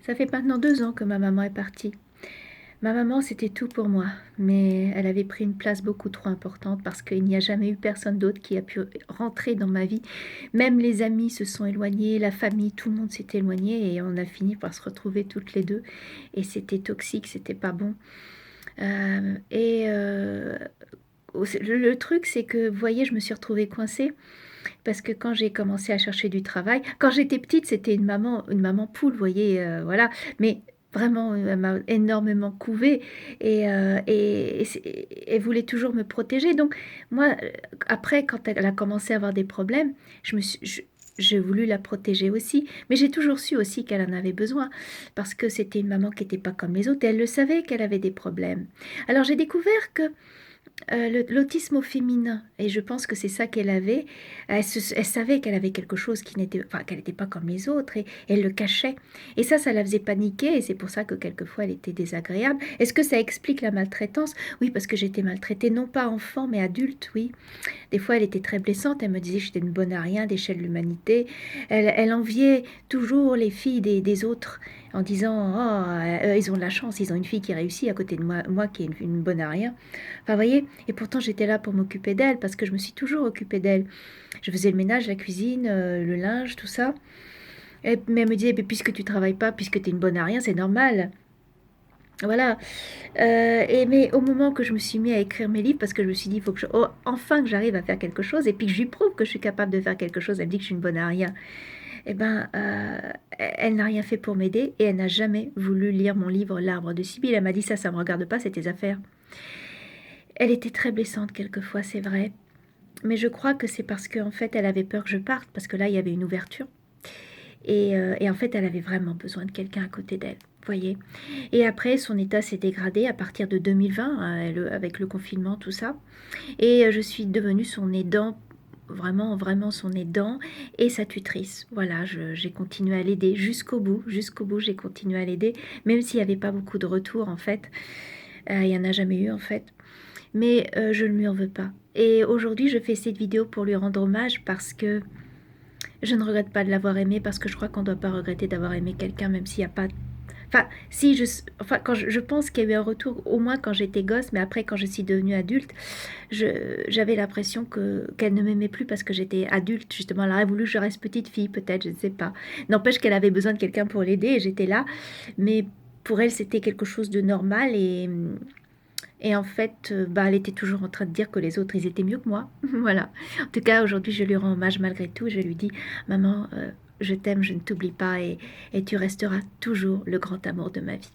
Ça fait maintenant 2 ans que ma maman est partie. Ma maman, c'était tout pour moi, mais elle avait pris une place beaucoup trop importante parce qu'il n'y a jamais eu personne d'autre qui a pu rentrer dans ma vie. Même les amis se sont éloignés, la famille, tout le monde s'est éloigné et on a fini par se retrouver toutes les deux. Et c'était toxique, c'était pas bon. Le truc, c'est que, vous voyez, je me suis retrouvée coincée parce que quand j'ai commencé à chercher du travail, quand j'étais petite, c'était une maman poule, vous voyez, voilà. Mais vraiment, elle m'a énormément couvée et voulait toujours me protéger. Donc moi, après, quand elle a commencé à avoir des problèmes, j'ai voulu la protéger aussi. Mais j'ai toujours su aussi qu'elle en avait besoin parce que c'était une maman qui n'était pas comme les autres. Et elle le savait qu'elle avait des problèmes. Alors j'ai découvert que l'autisme au féminin, et je pense que c'est ça qu'elle avait. Elle savait qu'elle avait quelque chose qui n'était, enfin, qu'elle n'était pas comme les autres, et elle le cachait. Et ça la faisait paniquer, et c'est pour ça que quelquefois elle était désagréable. Est-ce que ça explique la maltraitance? Oui, parce que j'étais maltraitée, non pas enfant, mais adulte, oui. Des fois, elle était très blessante. Elle me disait que j'étais une bonne à rien, d'échelle de l'humanité. Elle enviait toujours les filles des autres en disant oh, ils ont de la chance, ils ont une fille qui réussit à côté de moi qui est une bonne à rien. Enfin, vous voyez, et pourtant j'étais là pour m'occuper d'elle parce que je me suis toujours occupée d'elle. Je faisais le ménage, la cuisine, le linge, tout ça. Mais elle me disait, puisque tu travailles pas, puisque tu es une bonne à rien, c'est normal. Voilà. Mais au moment que je me suis mis à écrire mes livres, parce que je me suis dit, il faut que enfin que j'arrive à faire quelque chose, et puis que je lui prouve que je suis capable de faire quelque chose, elle me dit que je suis une bonne à rien. Eh ben, elle n'a rien fait pour m'aider, et elle n'a jamais voulu lire mon livre L'arbre de Sibylle. Elle m'a dit, ça me regarde pas, c'est tes affaires. Elle était très blessante quelquefois, c'est vrai. Mais je crois que c'est parce qu'en fait, elle avait peur que je parte, parce que là, il y avait une ouverture. Et en fait, elle avait vraiment besoin de quelqu'un à côté d'elle, voyez. Et après, son état s'est dégradé à partir de 2020, avec le confinement, tout ça. Et je suis devenue son aidant, vraiment, vraiment son aidant et sa tutrice. Voilà, j'ai continué à l'aider jusqu'au bout, j'ai continué à l'aider, même s'il n'y avait pas beaucoup de retours, en fait. Il n'y en a jamais eu, en fait. Mais je ne lui en veux pas. Et aujourd'hui, je fais cette vidéo pour lui rendre hommage parce que je ne regrette pas de l'avoir aimé, parce que je crois qu'on ne doit pas regretter d'avoir aimé quelqu'un, même s'il n'y a pas... quand je pense qu'il y a eu un retour, au moins quand j'étais gosse, mais après, quand je suis devenue adulte, j'avais l'impression qu'elle ne m'aimait plus parce que j'étais adulte, justement. Elle aurait voulu que je reste petite fille, peut-être, je ne sais pas. N'empêche qu'elle avait besoin de quelqu'un pour l'aider et j'étais là. Mais pour elle, c'était quelque chose de normal et en fait, elle était toujours en train de dire que les autres, ils étaient mieux que moi. Voilà. En tout cas, aujourd'hui, je lui rends hommage malgré tout. Je lui dis, maman, je t'aime, je ne t'oublie pas et tu resteras toujours le grand amour de ma vie.